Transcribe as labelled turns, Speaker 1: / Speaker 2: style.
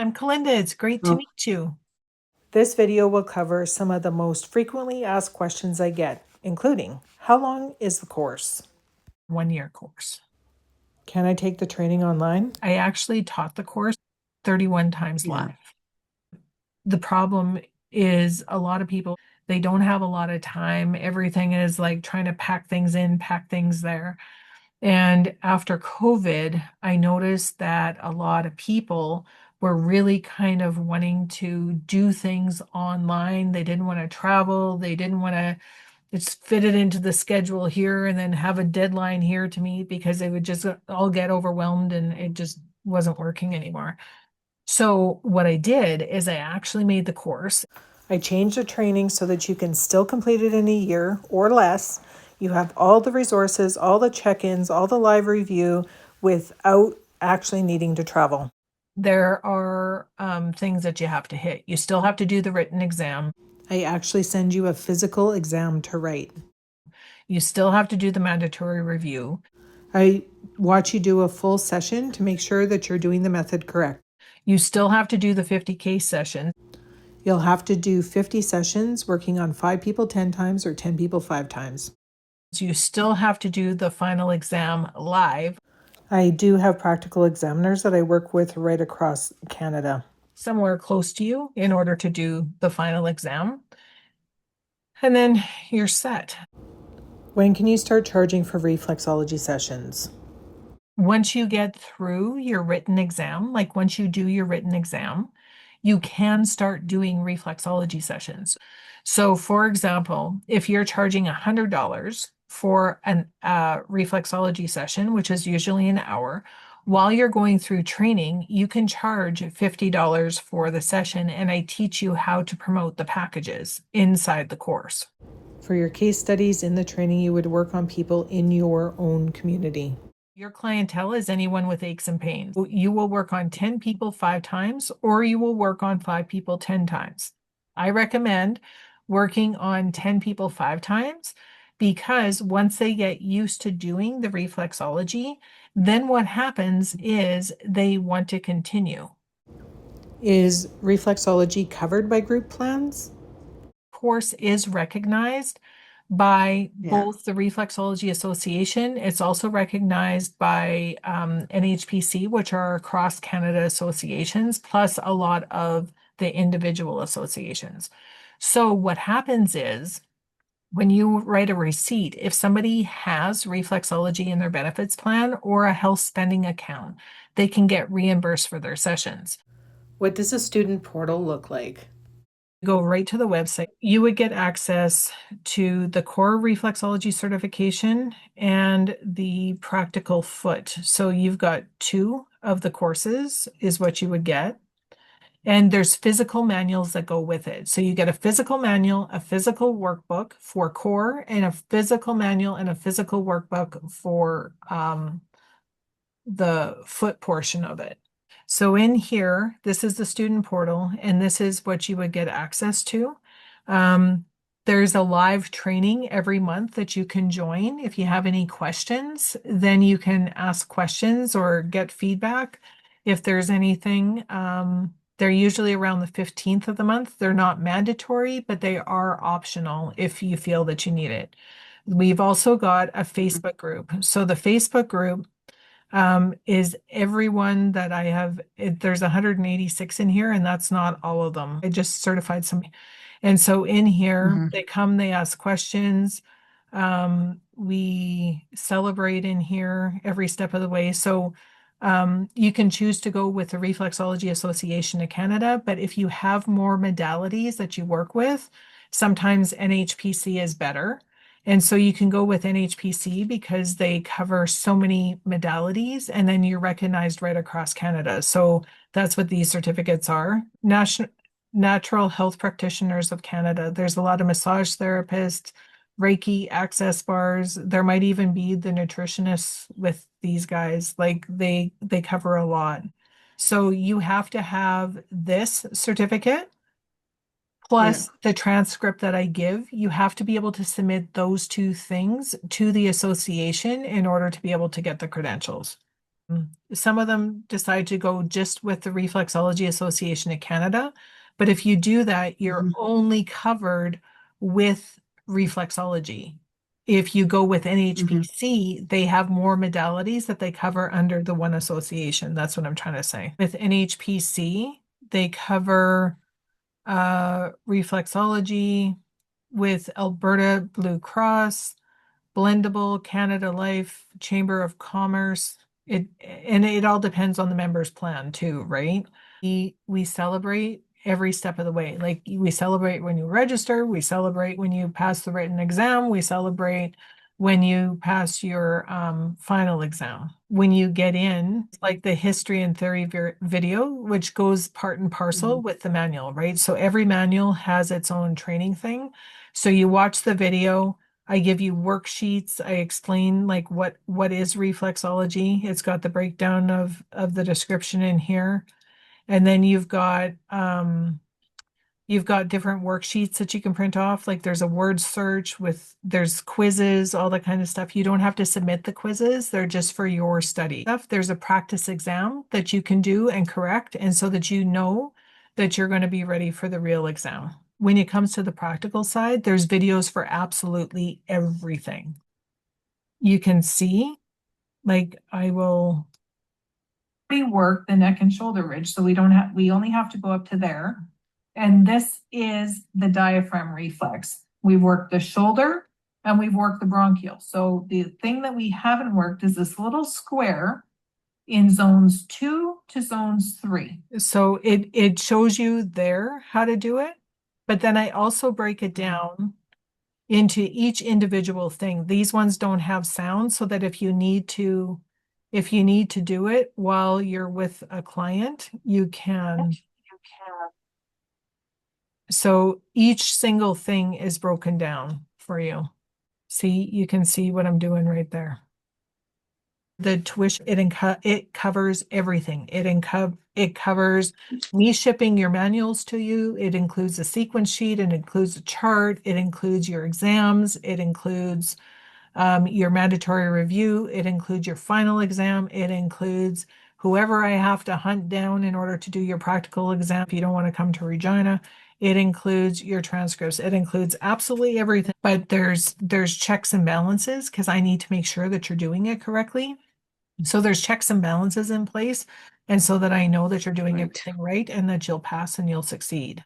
Speaker 1: I'm Kalinda. It's great to meet you.
Speaker 2: This video will cover some of the most frequently asked questions I get, including how long is the course?
Speaker 1: 1 year course.
Speaker 2: Can I take the training online?
Speaker 1: I actually taught the course 31 times live. The problem is a lot of people, they don't have a lot of time. Everything is like trying to pack things in, pack things there. And after COVID, I noticed that a lot of people were really kind of wanting to do things online. They didn't want to travel. They didn't want to just fit it into the schedule here and then have a deadline here to meet because they would just all get overwhelmed and it just wasn't working anymore. So what I did is I actually made the course.
Speaker 2: I changed the training so that you can still complete it in a year or less. You have all the resources, all the check-ins, all the live review without actually needing to travel.
Speaker 1: There are things that you have to hit. You still have to do the written exam.
Speaker 2: I actually send you a physical exam to write.
Speaker 1: You still have to do the mandatory review.
Speaker 2: I watch you do a full session to make sure that you're doing the method correct.
Speaker 1: You still have to do the 50K session.
Speaker 2: You'll have to do 50 sessions working on 5 people 10 times or 10 people 5 times.
Speaker 1: So you still have to do the final exam live.
Speaker 2: I do have practical examiners that I work with right across Canada.
Speaker 1: Somewhere close to you in order to do the final exam. And then you're set.
Speaker 2: When can you start charging for reflexology sessions?
Speaker 1: Once you get through your written exam, like once you do your written exam, you can start doing reflexology sessions. So, for example, if you're charging $100 for an reflexology session, which is usually an hour, while you're going through training, you can charge $50 for the session, and I teach you how to promote the packages inside the course.
Speaker 2: For your case studies in the training, you would work on people in your own community.
Speaker 1: Your clientele is anyone with aches and pains. You will work on 10 people 5 times, or you will work on 5 people 10 times. I recommend working on 10 people 5 times because once they get used to doing the reflexology, then what happens is they want to continue.
Speaker 2: Is reflexology covered by group plans?
Speaker 1: Course is recognized by both the Reflexology Association. It's also recognized by NHPC, which are across Canada associations, plus a lot of the individual associations. So what happens is when you write a receipt, if somebody has reflexology in their benefits plan or a health spending account, they can get reimbursed for their sessions.
Speaker 2: What does a student portal look like?
Speaker 1: Go right to the website, you would get access to the core reflexology certification and the practical foot. So you've got two of the courses is what you would get. And there's physical manuals that go with it. So you get a physical manual, a physical workbook for core, and a physical manual and a physical workbook for the foot portion of it. So in here, this is the student portal, and this is what you would get access to. There's a live training every month that you can join. If you have any questions, then you can ask questions or get feedback. If there's anything, they're usually around the 15th of the month. They're not mandatory, but they are optional if you feel that you need it. We've also got a Facebook group. So the Facebook group is everyone that I have. There's 186 in here, and that's not all of them. I just certified some. And so in here, they come, they ask questions. We celebrate in here every step of the way. So you can choose to go with the Reflexology Association of Canada, but if you have more modalities that you work with, sometimes NHPC is better. And so you can go with NHPC because they cover so many modalities and then you're recognized right across Canada. So that's what these certificates are. Natural Health Practitioners of Canada. There's a lot of massage therapists, Reiki access bars. There might even be the nutritionists with these guys. Like they cover a lot. So you have to have this certificate plus the transcript that I give. You have to be able to submit those two things to the association in order to be able to get the credentials. Some of them decide to go just with the Reflexology Association of Canada. But if you do that, you're only covered with reflexology. If you go with NHPC, they have more modalities that they cover under the one association. That's what I'm trying to say. With NHPC, they cover reflexology with Alberta Blue Cross, Blendable, Canada Life, Chamber of Commerce. It all depends on the member's plan too, right? We celebrate every step of the way. Like we celebrate when you register, we celebrate when you pass the written exam, we celebrate when you pass your final exam. When you get in, like the history and theory video, which goes part and parcel with the manual, right? So every manual has its own training thing. So you watch the video. I give you worksheets. I explain like what is reflexology. It's got the breakdown of the description in here. And then you've got different worksheets that you can print off. Like there's a word search with there's quizzes, all that kind of stuff. You don't have to submit the quizzes. They're just for your study. There's a practice exam that you can do and correct, and so that you know that you're going to be ready for the real exam. When it comes to the practical side, there's videos for absolutely everything. You can see, like I will work the neck and shoulder ridge. So we only have to go up to there. And this is the diaphragm reflex. We've worked the shoulder and we've worked the bronchial. So the thing that we haven't worked is this little square in zones 2 to zones 3. So it shows you there how to do it, but then I also break it down into each individual thing. These ones don't have sound, so that if you need to do it while you're with a client, you can. So each single thing is broken down for you. See, you can see what I'm doing right there. The tuition, it covers everything. It covers me shipping your manuals to you. It includes a sequence sheet. It includes a chart. It includes your exams. It includes your mandatory review. It includes your final exam. It includes whoever I have to hunt down in order to do your practical exam if you don't want to come to Regina. It includes your transcripts. It includes absolutely everything. But there's checks and balances because I need to make sure that you're doing it correctly. So there's checks and balances in place, and so that I know that you're doing everything right and that you'll pass and you'll succeed.